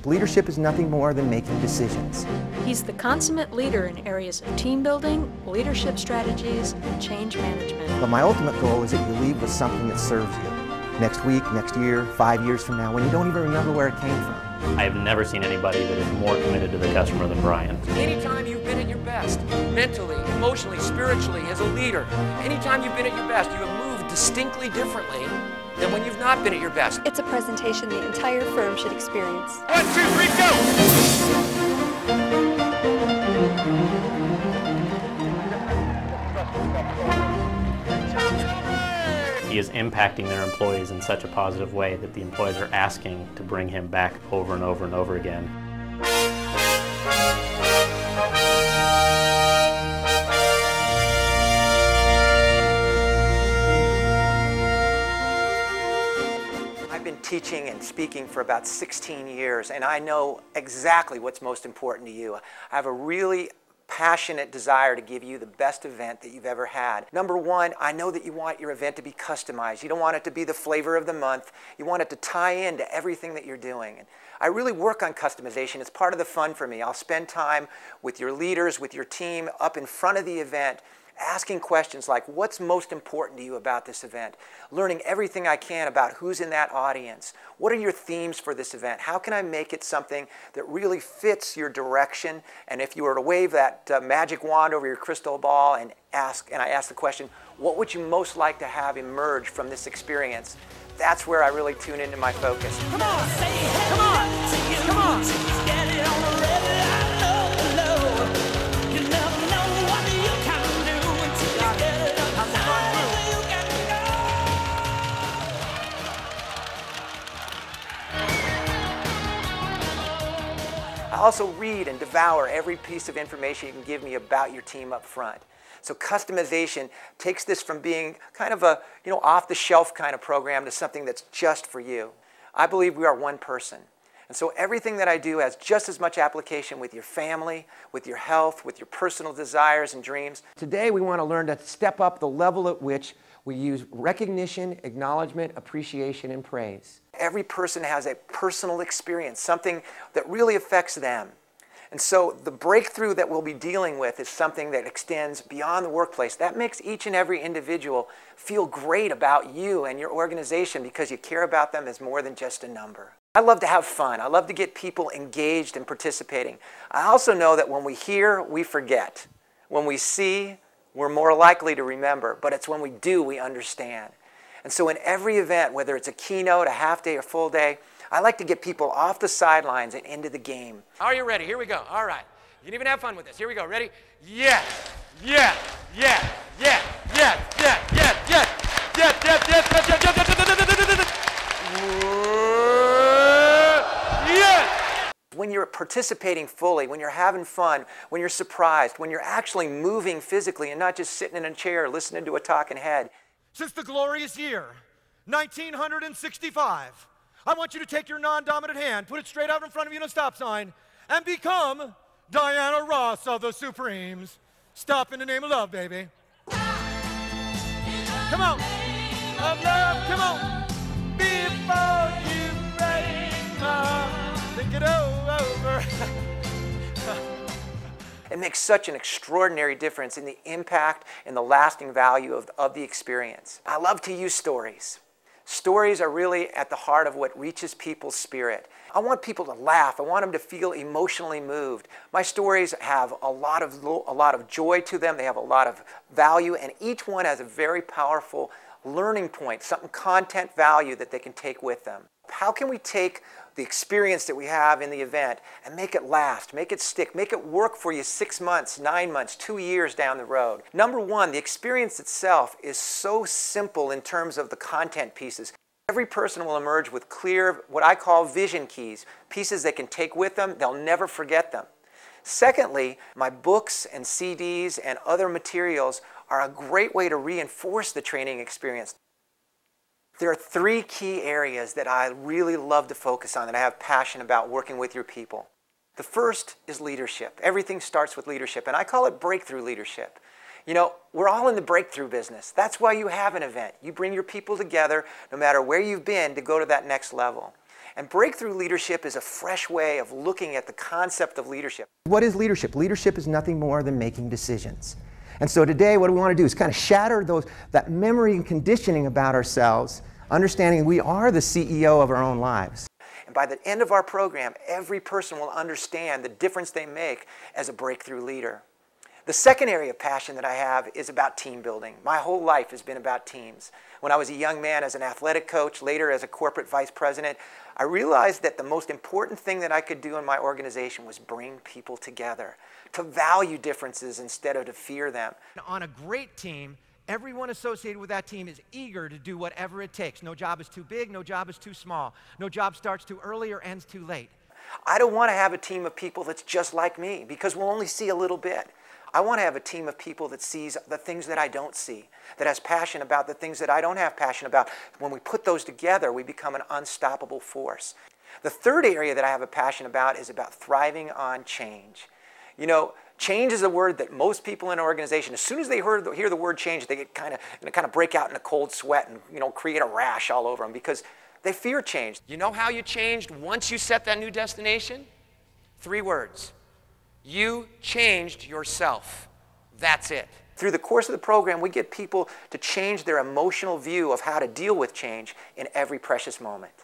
Leadership is nothing more than making decisions. He's the consummate leader in areas of team building, leadership strategies, and change management. But my ultimate goal is that you leave with something that serves you. Next week, next year, 5 years from now, when you don't even remember where it came from. I have never seen anybody that is more committed to the customer than Brian. Anytime you've been at your best, mentally, emotionally, spiritually, as a leader, anytime you've been at your best, you have moved distinctly differently than when you've not been at your best. It's a presentation the entire firm should experience. 1, 2, 3, go! He is impacting their employees in such a positive way that the employees are asking to bring him back over and over and over again. I've been teaching and speaking for about 16 years, and I know exactly what's most important to you. I have a really passionate desire to give you the best event that you've ever had. Number one, I know that you want your event to be customized. You don't want it to be the flavor of the month. You want it to tie into everything that you're doing. And I really work on customization. It's part of the fun for me. I'll spend time with your leaders, with your team, up in front of the event, asking questions like, what's most important to you about this event? Learning everything I can about who's in that audience. What are your themes for this event? How can I make it something that really fits your direction? And if you were to wave that magic wand over your crystal ball and I ask the question, what would you most like to have emerge from this experience? That's where I really tune into my focus. Come on, say it, come on, come on. Get it on the red line, low. You never know what you can do until you get it up high. You can go. I also read and devour every piece of information you can give me about your team up front. So customization takes this from being kind of a off-the-shelf kind of program to something that's just for you. I believe we are one person. And so everything that I do has just as much application with your family, with your health, with your personal desires and dreams. Today we want to learn to step up the level at which we use recognition, acknowledgement, appreciation, and praise. Every person has a personal experience, something that really affects them. And so the breakthrough that we'll be dealing with is something that extends beyond the workplace. That makes each and every individual feel great about you and your organization because you care about them as more than just a number. I love to have fun. I love to get people engaged and participating. I also know that when we hear, we forget. When we see, we're more likely to remember. But it's when we do, we understand. And so in every event, whether it's a keynote, a half day, or full day, I like to get people off the sidelines and into the game. Are you ready? Here we go. All right. You can even have fun with this. Here we go. Ready? Yes. Yes. Yes. Yes. Yes. Yes. Yes. Yes. Yes. Yes. Yes. Yes. Yes. Yes. When you're participating fully, when you're having fun, when you're surprised, when you're actually moving physically and not just sitting in a chair listening to a talking head. Since the glorious year, 1965, I want you to take your non-dominant hand, put it straight out in front of you in a stop sign, and become Diana Ross of the Supremes. Stop in the name of love, baby. Come on. Of love, come on. Before you break my think it over. It makes such an extraordinary difference in the impact and the lasting value of the experience. I love to use stories. Stories are really at the heart of what reaches people's spirit. I want people to laugh. I want them to feel emotionally moved. My stories have a lot of joy to them. They have a lot of value, and each one has a very powerful learning point, something content value that they can take with them. How can we take the experience that we have in the event and make it last, make it stick, make it work for you 6 months, 9 months, 2 years down the road? Number one, the experience itself is so simple in terms of the content pieces. Every person will emerge with clear, what I call vision keys, pieces they can take with them, they'll never forget them. Secondly, my books and CDs and other materials are a great way to reinforce the training experience. There are 3 key areas that I really love to focus on, that I have passion about working with your people. The first is leadership. Everything starts with leadership, and I call it breakthrough leadership. You know, we're all in the breakthrough business. That's why you have an event. You bring your people together, no matter where you've been, to go to that next level. And breakthrough leadership is a fresh way of looking at the concept of leadership. What is leadership? Leadership is nothing more than making decisions. And so today what we want to do is kind of shatter that memory and conditioning about ourselves, understanding we are the CEO of our own lives. And by the end of our program, every person will understand the difference they make as a breakthrough leader. The second area of passion that I have is about team building. My whole life has been about teams. When I was a young man as an athletic coach, later as a corporate vice president, I realized that the most important thing that I could do in my organization was bring people together, to value differences instead of to fear them. On a great team, everyone associated with that team is eager to do whatever it takes. No job is too big, no job is too small. No job starts too early or ends too late. I don't want to have a team of people that's just like me, because we'll only see a little bit. I want to have a team of people that sees the things that I don't see, that has passion about the things that I don't have passion about. When we put those together, we become an unstoppable force. The third area that I have a passion about is about thriving on change. You know, change is a word that most people in an organization, as soon as they hear the word change, they get kind of break out in a cold sweat and, you know, create a rash all over them because they fear change. You know how you changed once you set that new destination? 3 words. You changed yourself. That's it. Through the course of the program, we get people to change their emotional view of how to deal with change in every precious moment.